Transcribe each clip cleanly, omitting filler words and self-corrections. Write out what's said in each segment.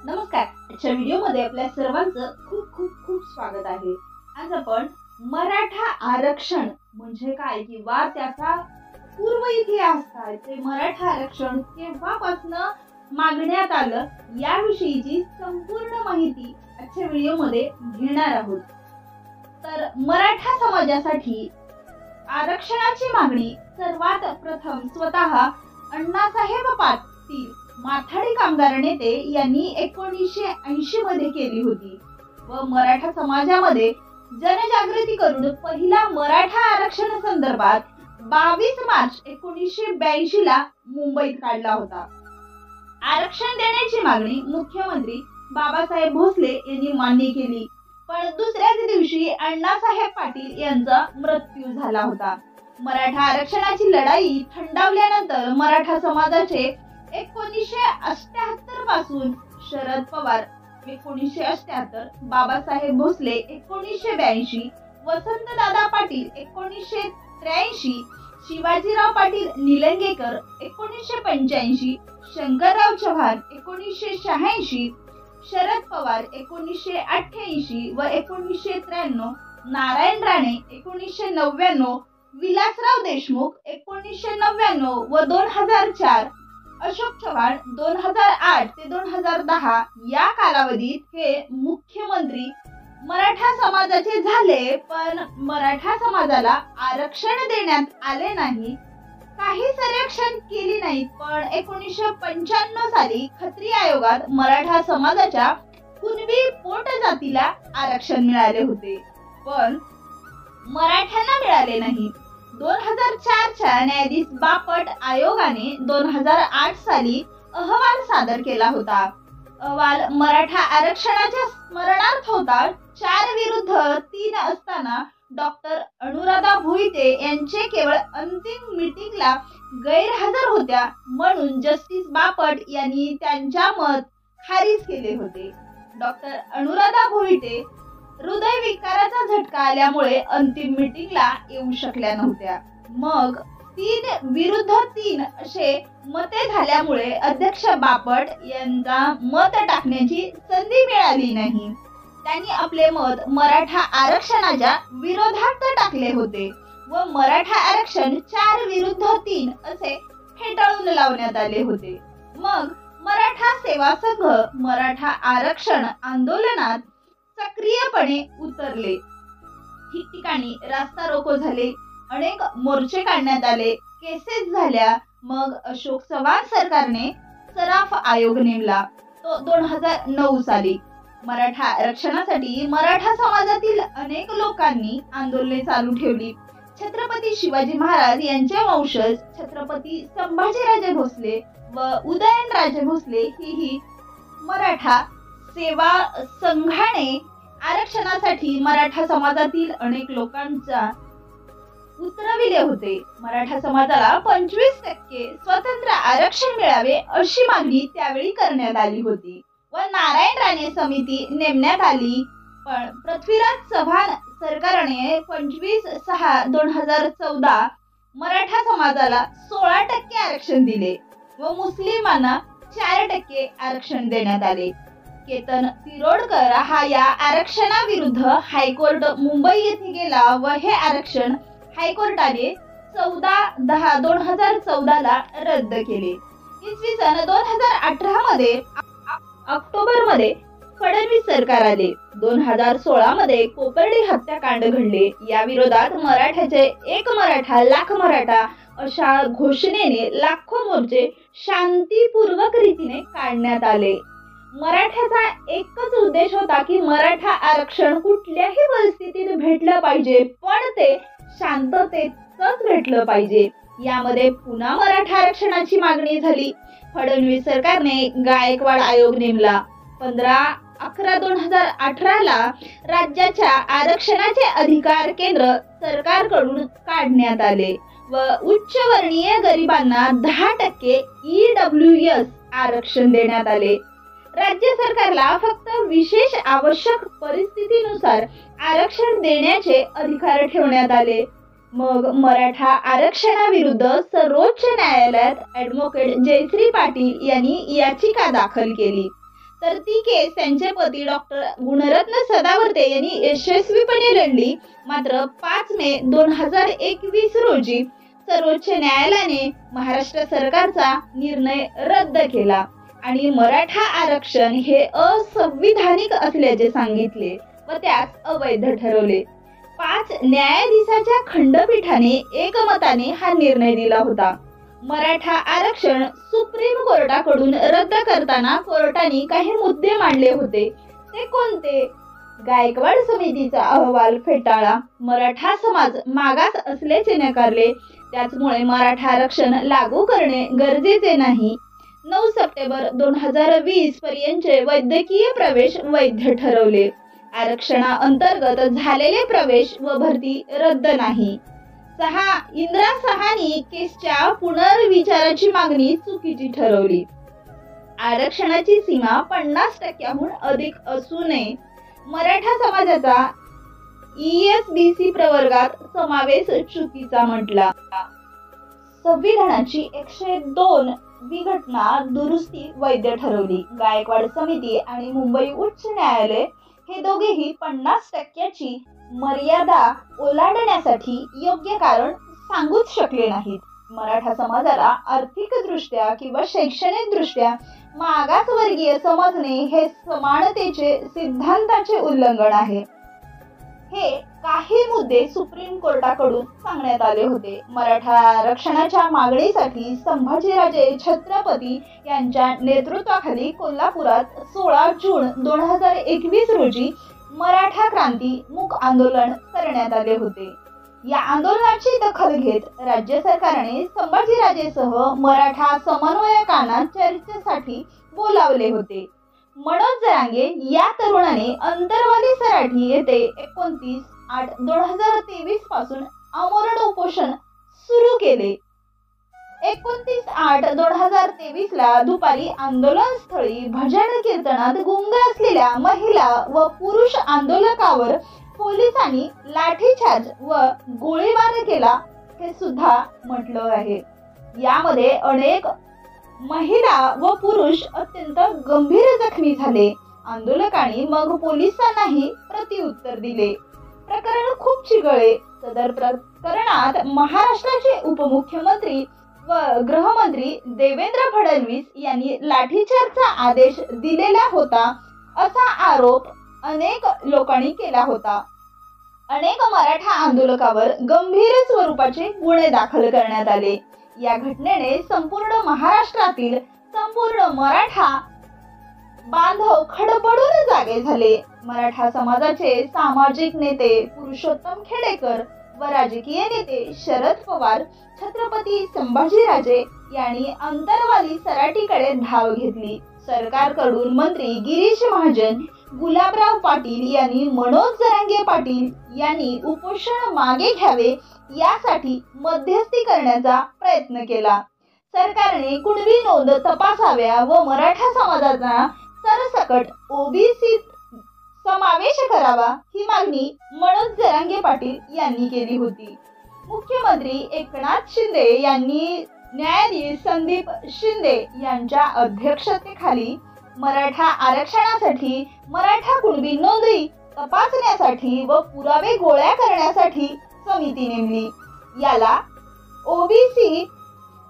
नमस्कार. आजच्या व्हिडिओमध्ये आपल्या सर्वांचं खूप खूप खूप स्वागत आहे. आज आपण मराठा आरक्षण म्हणजे काय किंवा त्याचा पूर्व इतिहास काय, ते मराठा आरक्षण केव्हापासून मागण्यात आलं याविषयीची संपूर्ण माहिती आजच्या व्हिडिओमध्ये घेणार आहोत. तर मराठा समाजासाठी आरक्षणाची मागणी सर्वात प्रथम स्वतः अण्णासाहेब पाटील माथाडी कामगार नेते यांनी 1980 मध्ये केली होती व मराठा समाजामध्ये जनजागृती करून पहिला मराठा आरक्षण संदर्भात 22 मार्च 1982 ला मुंबईत काढला होता. आरक्षण देण्याची मागणी मुख्यमंत्री बाबासाहेब भोसले यांनी मान्य केली, पण दुसऱ्याच दिवशी अण्णासाहेब पाटील यांचा मृत्यू झाला होता. मराठा आरक्षणाची लढाई थंडावल्यानंतर मराठा समाजाचे 1978 पासून शरद पवार 1978, बाबासाहेब भोसले 1982, वसंतदादा पाटील 1983, शिवाजीराव पाटील निलंगेकर 1985, शंकरराव चव्हाण 1986, शरद पवार 1988 व 1993, नारायण राणे 1999, विलासराव देशमुख 1999 व 2004, अशोक चव्हाण 2008 ते 2010 या कालावधीत हे मुख्यमंत्री मराठा समाजाचे झाले, पण मराठा समाजाला आरक्षण देण्यात आले नाही. काही सर्वेक्षण केली नाहीत, पण 1995 साली खत्री आयोगात मराठा समाजाच्या कुणबी पोट जातीला आरक्षण मिळाले होते, पण मराठ्यांना मिळाले नाही. 2004 च्या न्यायाधीश बापट आयोगाने 2008 साली अहवाल सादर केला होता. अहवाल मराठा आरक्षणाच्या स्मरणार्थ होता. 4 विरुद्ध 3 असताना डॉक्टर अनुराधा भोईटे यांचे केवळ अंतिम मीटिंगला गैरहजर होत्या, म्हणून जस्टिस बापट यांनी त्यांच्या मत खारिज केले होते. डॉक्टर अनुराधा भोईटे हृदयविकाराचा झटका आल्यामुळे अंतिम मीटिंगला येऊ शकल्या नव्हत्या. मग 3 विरुद्ध 3 असे मते झाल्यामुळे अध्यक्ष बापट यांना मत टाकण्याची संधी मिळाली नाही. त्यांनी आपले मत मराठा आरक्षणाच्या विरोधात टाकले होते व मराठा आरक्षण 4 विरुद्ध 3 असे फेटाळून लावण्यात आले होते. मग मराठा सेवा संघ मराठा आरक्षण आंदोलनात सक्रियपणे उतरले. ठिकठिकाणी रास्ता रोको झाले, अनेक मोर्चे काढण्यात आले, केसेस झाल्या. मग अशोक चव्हाण सरकारने सराफ आयोग नेमला, तो 2009 साली. मराठा आरक्षणासाठी मराठा समाजातील अनेक लोकांनी आंदोलने चालू ठेवली. छत्रपती शिवाजी महाराज यांचे वंशज छत्रपती संभाजीराजे भोसले व उदयनराजे भोसले ही मराठा सेवा संघाने आरक्षणासाठी मराठा समाजातील अनेक लोकांचा उतरविले होते. मराठा समाजाला 25% स्वतंत्र आरक्षण मिळावे अशी मागणी त्यावेळी करण्यात आली होती व नारायण राणे समिती नेमण्यात आली, पण पृथ्वीराज चव्हाण सरकारने 25/6/2014 मराठा समाजाला 16% आरक्षण दिले व मुस्लिमांना 4% आरक्षण देण्यात आले. केतन तिरोडकर हा या आरक्षणाविरुद्ध हायकोर्ट मुंबई येथे गेला व हे आरक्षण हायकोर्टाने 14/10/2014 ला रद्द केले. इसवी सन 2018 मध्ये ऑक्टोबर मध्ये फडणवीस सरकार आले. 2016 मध्ये कोपर्डी हत्याकांड घडले. या विरोधात मराठ्याचे एक मराठा लाख मराठा अशा घोषणेने लाखो मोर्चे शांतीपूर्वक रीतीने काढण्यात आले. मराठ्याचा एकच उद्देश होता की मराठा आरक्षण कुठल्याही परिस्थितीत भेटलं पाहिजे, पण ते शांततेतच भेटलं पाहिजे. यामध्ये पुन्हा मराठा आरक्षणाची मागणी झाली. फडणवीस सरकारने गायकवाड आयोग नेमला. 15/11/2018 ला राज्याच्या आरक्षणाचे अधिकार केंद्र सरकारकडून काढण्यात आले व उच्चवर्णीय गरिबांना 10% EWS आरक्षण देण्यात आले. राज्य सरकारला फक्त विशेष आवश्यक परिस्थितीनुसार आरक्षण देण्याचे अधिकार ठेवण्यात आले. मग मराठा आरक्षणाविरुद्ध सर्वोच्च न्यायालयात ॲडव्होकेट जयश्री पाटील यांनी याचिका दाखल केली. तर ती केस त्यांचे पती डॉक्टर गुणरत्न सदावर्ते यांनी यशस्वीपणे लढली. मात्र 5 मे 2021 रोजी सर्वोच्च न्यायालयाने महाराष्ट्र सरकारचा निर्णय रद्द केला आणि मराठा आरक्षण हे असंविधानिक असल्याचे सांगितले व त्यास अवैध ठरवले. 5 न्यायाधीशाच्या खंडपीठाने एकमताने हा निर्णय दिला होता. मराठा आरक्षण सुप्रीम कोर्टाकडून रद्द करताना कोर्टाने काही मुद्दे मांडले होते. ते कोणते? गायकवाड समितीचा अहवाल फेटाळला. मराठा समाज मागास असल्याचे नकारले. त्याचमुळे मराठा आरक्षण लागू करणे गरजेचे नाही. 9 सप्टेंबर 2020 पर्यंतचे वैद्यकीय प्रवेश वैध ठरवले. आरक्षणाअंतर्गत झालेले प्रवेश व भरती रद्द नाही. 6 इंदिरा साहानी केसच्या पुनर्विचाराची मागणी चुकीची ठरवली. आरक्षणाची सीमा 50% अधिक असू नये. मराठा समाजाचा ESBC प्रवर्गात समावेश चुकीचा म्हटला. संविधानाची 102 वी घटना दुरुस्ती वैध ठरवली. गायकवाड समिती आणि मुंबई उच्च न्यायालय हे दोघेही 50% मर्यादा ओलांडण्यासाठी योग्य कारण सांगूच शकले नाहीत. मराठा समाजाला आर्थिकदृष्ट्या किंवा शैक्षणिकदृष्ट्या मागासवर्गीय समजणे हे समानतेचे सिद्धांताचे उल्लंघन आहे. हे काही मुद्दे सुप्रीम कोर्टाकडून सांगण्यात आले होते. मराठा आरक्षणाच्या मागणीसाठी संभाजीराजे छत्रपती यांच्या नेतृत्वाखाली कोल्हापुरात 16 जून 2021 रोजी मराठा क्रांती मूक आंदोलन करण्यात आले होते. या आंदोलनाची दखल घेत राज्य सरकारने संभाजीराजेसह मराठा समन्वयकांना चर्चेसाठी बोलावले होते. मनोज जरांगे या तरुणाने अंतरवाली सराठी येथे 29/8/2023 पासून आमरण उपोषण सुरू केले. 29/8/2023 ला दुपारी आंदोलन स्थळी भजन कीर्तनात गुंग असलेल्या महिला व पुरुष आंदोलकावर पोलिसांनी लाठीचार्ज व गोळीबार केला हे सुद्धा म्हटलं आहे. यामध्ये अनेक महिला व पुरुष अत्यंत गंभीर जखमी झाले. आंदोलकांनी मग पोलिसांनाही प्रत्युत्तर दिले. प्रकरण खूप चिघळले. सदर प्रकरणात महाराष्ट्राचे उपमुख्यमंत्री व गृहमंत्री देवेंद्र फडणवीस यांनी लाठीचार्जचा आदेश दिलेला होता असा आरोप अनेक लोकांनी केला होता. अनेक मराठा आंदोलकावर गंभीर स्वरूपाचे गुन्हे दाखल करण्यात आले. या घटनेने संपूर्ण महाराष्ट्रातील संपूर्ण मराठा बांधव खडबडून जागे झाले. मराठा समाजाचे सामाजिक नेते पुरुषोत्तम खेडेकर व राजकीय नेते शरद पवार, छत्रपती संभाजीराजे यांनी अंतरवाली सराटीकडे धाव घेतली. सरकारकडून मंत्री गिरीश महाजन, गुलाबराव पाटील यांनी मनोज जरांगे पाटील यांनी उपोषण मागे घ्यावे यासाठी मध्यस्थी करण्याचा प्रयत्न केला. सरकारने कुणबी नोंद तपासाव्या व मराठा समाजाचा सरसकट OBC समावेश करावा ही मागणी मनोज जरांगे पाटील यांनी केली होती. मुख्यमंत्री एकनाथ शिंदे यांनी न्यायाधीश संदीप शिंदे यांच्या अध्यक्षतेखाली मराठा आरक्षणासाठी मराठा कुणबी नोंदी तपासण्यासाठी व पुरावे गोळा करण्यासाठी समिती नेमली. याला OBC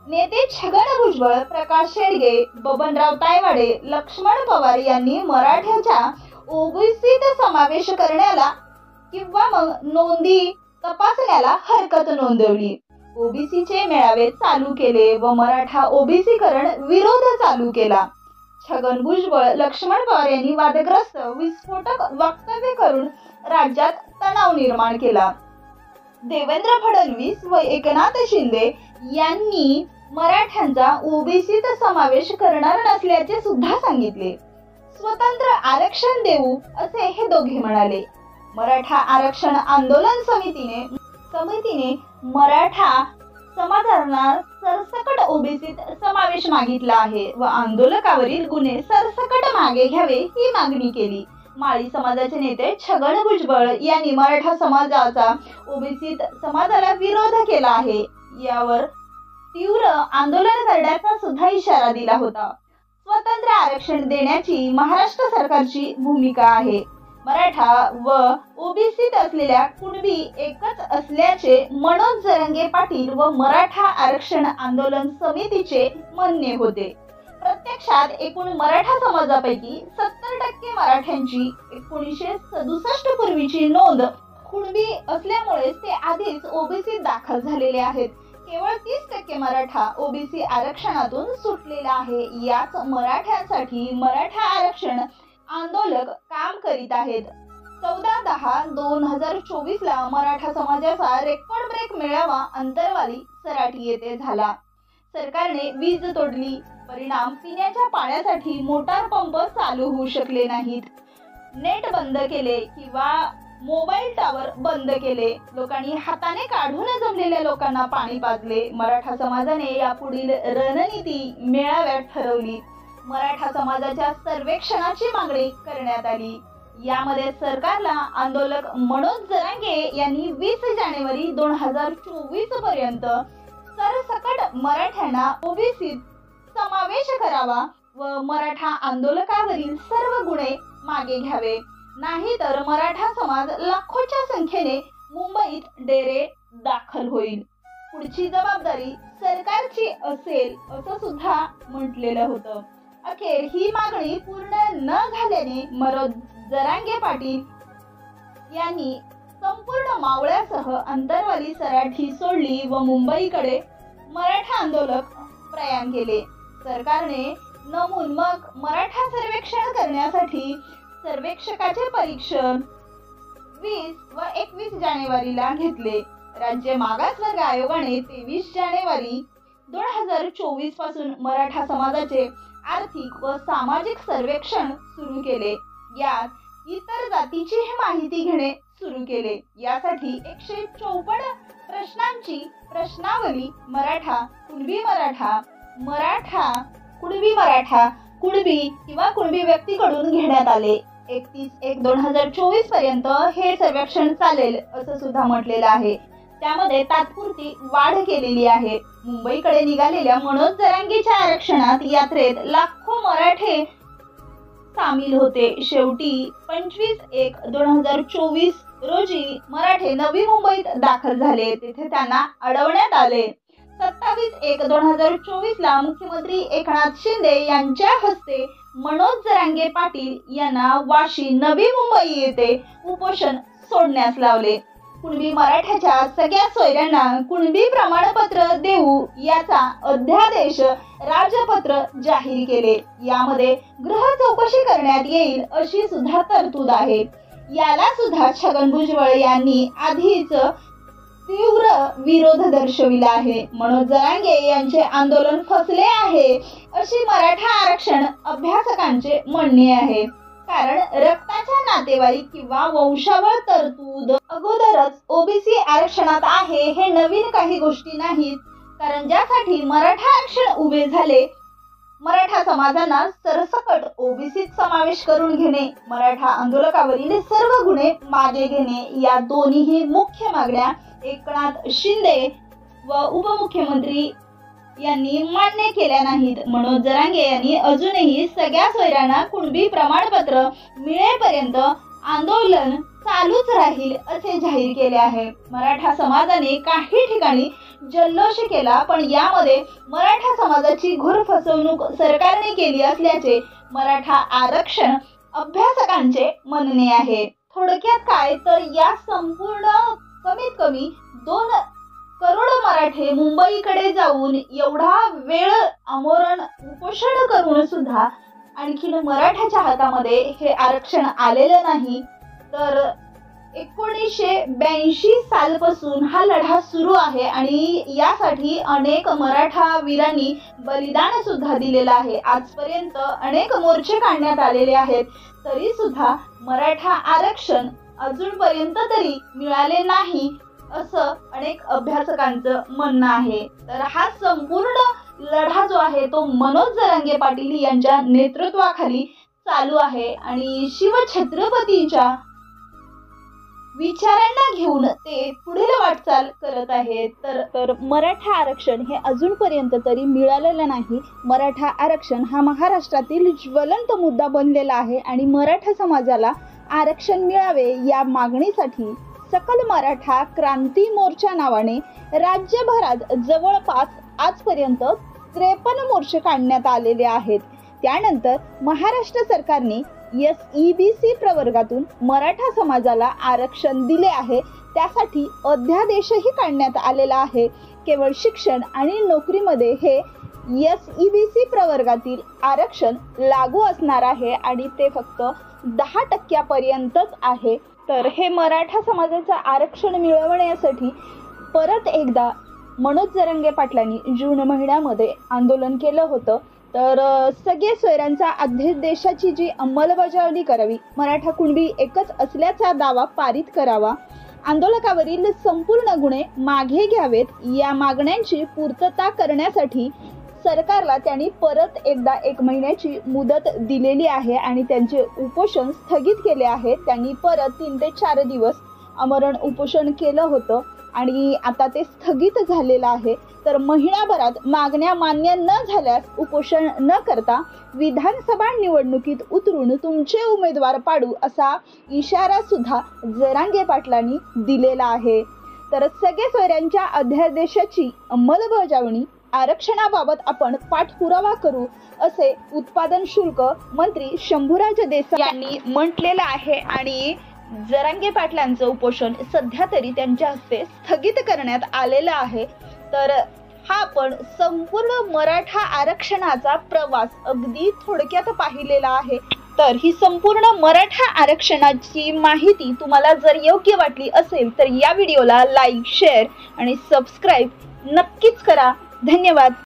नेते छगन भुजबळ, प्रकाश शेडगे, बबनराव तायवाडे, लक्ष्मण पवार यांनी मराठ्याच्या OBCत समावेश करण्याला किंवा मग नोंदी तपासण्याला हरकत नोंदवली. OBCचे मेळावे चालू केले व मराठा OBCकरण विरोध चालू केला. छगन भुजबळ, लक्ष्मण पवार यांनी वादग्रस्त विस्फोटक वक्तव्य करून राज्यात तणाव निर्माण केला. देवेंद्र फडणवीस व एकनाथ शिंदे यांनी मराठ्यांचा OBCत समावेश करणार नसल्याचे सुद्धा सांगितले. स्वतंत्र आरक्षण देऊ असे हे दोघे म्हणाले. मराठा आरक्षण आंदोलन समितीने मराठा समाजाला सरसकट OBCत समावेश मागितला आहे व आंदोलकावरील गुन्हे सरसकट मागे घ्यावे ही मागणी केली. माळी समाजाचे नेते छगन भुजबळ यांनी मराठा समाजाचा OBCत समाजाला विरोध केला आहे. यावर तीव्र आंदोलन करण्याचा सुद्धा इशारा दिला होता. स्वतंत्र आरक्षण देण्याची महाराष्ट्र सरकारची भूमिका आहे. मराठा व ओबीसीत असलेल्या कुणबी एकच असल्याचे मनोज जरांगे पाटील व मराठा आरक्षण आंदोलन समितीचे म्हणणे होते. प्रत्यक्षात एकूण मराठा समाजापैकी 70% मराठ्यांची 1967 पूर्वीची नोंद कुणबी असल्यामुळे ते आधीच ओबीसी दाखल झालेले आहेत. केवळ 30% मराठा ओबीसी आरक्षणातून सुटलेला आहे. याच मराठ्यांसाठी मराठा आरक्षण आंदोलक काम करीत आहेत. 14/10/2024 ला मराठा समाजाचा रेकॉर्ड ब्रेक मेळावा अंतरवाली सराटी येथे झाला. सरकारने वीज तोडली. परिणाम पिण्याच्या पाण्यासाठी मोटार पंप चालू होऊ शकले नाहीत. नेट बंद केले किंवा मोबाईल टावर बंद केले. लोकांनी हाताने काढून जमलेल्या लोकांना पाणी पाजले. मराठा समाजाने यापुढील रणनीती मेळाव्यात ठरवली. मराठा समाजाच्या सर्वेक्षणाची मागणी करण्यात आली. यामध्ये सरकारला आंदोलक मनोज जरांगे यांनी 20 जानेवारी 2024 पर्यंत सरसकट मराठ्यांना ओबीसीत समावेश करावा व मराठा आंदोलकावरील सर्व गुन्हे मागे घ्यावे, नाहीतर मराठा समाज लाखोच्या संख्येने मुंबईत डेरे दाखल होईल. पुढची जबाबदारी सरकारची असेल असं सुद्धा म्हटलेलं होतं. अखेर ही मागणी पूर्ण न झाल्याने मनोज जरांगे पाटील यांनी संपूर्ण मावळ्यासह अंतरवाली सराठी सोडली व मुंबईकडे मराठा आंदोलक प्रयाण केले. सरकारने नमून मग मराठा सर्वेक्षण करण्यासाठी सर्वेक्षकाचे परीक्षण 20 व 21 जानेवारीला घेतले. राज्य मागासवर्ग आयोगाने 23 जानेवारी 2024 पासून मराठा समाजाचे आर्थिक व सामाजिक सर्वेक्षण सुरू केले. यात इतर जातीची माहिती घेणे सुरू केले. यासाठी 154 प्रश्नांची प्रश्नावली मराठा, कुणबी मराठा, मराठा, कुणबी मराठा, कुणबी किंवा कुणबी व्यक्तीकडून घेण्यात आले. 31/1/2024 पर्यंत हे सर्वेक्षण चालेल असं सुद्धा म्हटलेलं आहे. त्यामध्ये तात्पुरती वाढ केलेली आहे. मुंबईकडे निघालेल्या मनोज जरांगेच्या आरक्षणात यात्रेत लाखो मराठे सामील होते. शेवटी 25/1/2024 रोजी मराठे नवी मुंबईत दाखल झाले. तेथे त्यांना अडवण्यात आले. 27/1/2024 ला मुख्यमंत्री एकनाथ शिंदे यांच्या हस्ते मनोज जरांगे पाटील यांना वाशी नवी मुंबई येथे उपोषण सोडण्यास लावले. कुणबी मराठ्याच्या सगळ्या सोयऱ्यांना कुणबी प्रमाणपत्र देऊ याचा अध्यादेश राजपत्र जाहीर केले. यामध्ये गृह चौकशी करण्यात येईल अशी सुद्धा तरतूद आहे. याला सुद्धा छगन भुजबळ यांनी आधीच तीव्र विरोध दर्शविला आहे. मनोज जरांगे यांचे आंदोलन फसले आहे अशी मराठा आरक्षण अभ्यासकांचे म्हणणे आहे. कारण रक्ताच्या नातेवाईक किंवा वंशावळ तरतूद अगोदरच ओबीसी आरक्षणात आहे. हे नवीन काही गोष्टी नाहीत. कारण ज्यासाठी मराठा आरक्षण उभे झाले, मराठा समाजांना सरसकट ओबीसीत समावेश करून घेणे, मराठा आंदोलकावरील सर्व गुन्हे मागे घेणे, या दोन्ही मुख्य मागण्या एकनाथ शिंदे व उपमुख्यमंत्री यांनी मान्य केल्या नाहीत. मनोज जरांगे यांनी अजूनही सगळ्या सोयऱ्यांना कुणबी प्रमाणपत्र मिळेपर्यंत आंदोलन चालूच राहील असे जाहीर केले आहे. मराठा समाजाने काही ठिकाणी जल्लोष केला, पण यामध्ये मराठा समाजाची घोर फसवणूक सरकारने केली असल्याचे मराठा आरक्षण अभ्यासकांचे म्हणणे आहे. थोडक्यात काय तर या संपूर्ण कमीत कमी 2 करोड मराठे मुंबईकडे जाऊन एवढा वेळ आमरण उपोषण करून सुद्धा आणखीन मराठ्याच्या हातामध्ये हे आरक्षण आलेलं नाही. तर 1982 सालपासून हा लढा सुरू आहे आणि यासाठी अनेक मराठा वीरांनी बलिदान सुद्धा दिलेलं आहे. आजपर्यंत अनेक मोर्चे काढण्यात आलेले आहेत, तरी सुद्धा मराठा आरक्षण अजूनपर्यंत तरी मिळाले नाही असं अनेक अभ्यासकांचं म्हणणं आहे. तर हा संपूर्ण लढा जो आहे तो मनोज जरांगे पाटील यांच्या नेतृत्वाखाली चालू आहे आणि शिवछत्रपतींच्या विचारांना घेऊन ते पुढील वाटचाल करत आहेत. तर मराठा आरक्षण हे अजूनपर्यंत तरी मिळालेलं नाही. मराठा आरक्षण हा महाराष्ट्रातील ज्वलंत मुद्दा बनलेला आहे आणि मराठा समाजाला आरक्षण मिळावे या मागणीसाठी सकल मराठा क्रांती मोर्चा नावाने राज्यभरात जवळपास आजपर्यंत 53 मोर्चे काढण्यात आलेले आहेत. त्यानंतर महाराष्ट्र सरकारने SEBC प्रवर्गातून मराठा समाजाला आरक्षण दिले आहे. त्यासाठी अध्यादेशही काढण्यात आलेला आहे. केवळ शिक्षण आणि नोकरीमध्ये हे SEBC प्रवर्गातील आरक्षण लागू असणार आहे आणि ते फक्त 10% आहे. तर हे मराठा समाजाचं आरक्षण मिळवण्यासाठी परत एकदा मनोज जरांगे पाटलांनी जून महिन्यामध्ये आंदोलन केलं होतं. तर सगळे सोयऱ्यांचा अध्यादेशाची जी अंमलबजावणी करावी, मराठा कुणबी एकच असल्याचा दावा पारित करावा, आंदोलकावरील संपूर्ण गुन्हे मागे घ्यावेत या मागण्यांची पूर्तता करण्यासाठी सरकारला त्यांनी परत एकदा 1 महिन्याची मुदत दिलेली आहे आणि त्यांचे उपोषण स्थगित केले आहे. त्यांनी परत 3 ते 4 दिवस आमरण उपोषण केलं होतं आणि आता ते स्थगित झालेलं आहे. तर महिनाभरात मागण्या मान्य न झाल्यास उपोषण न करता विधानसभा निवडणुकीत उतरून तुमचे उमेदवार पाडू असा इशारा सुद्धा जरांगे पाटलांनी दिलेला आहे. तर सगळे सोयऱ्यांच्या अध्यादेशाची अंमलबजावणी आरक्षणाबाबत आपण पाठपुरावा करू असे उत्पादन शुल्क मंत्री शंभूराज देसाई यांनी म्हटलेलं आहे आणि जरांगे पाटलांचं उपोषण सध्या तरी त्यांच्या हस्ते स्थगित करण्यात आलेलं आहे. तर हा आपण संपूर्ण मराठा आरक्षणाचा प्रवास अगदी थोडक्यात पाहिलेला आहे. तर ही संपूर्ण मराठा आरक्षणाची माहिती तुम्हाला जर योग्य वाटली असेल तर या व्हिडिओला लाईक, शेअर आणि सबस्क्राईब नक्कीच करा. धन्यवाद.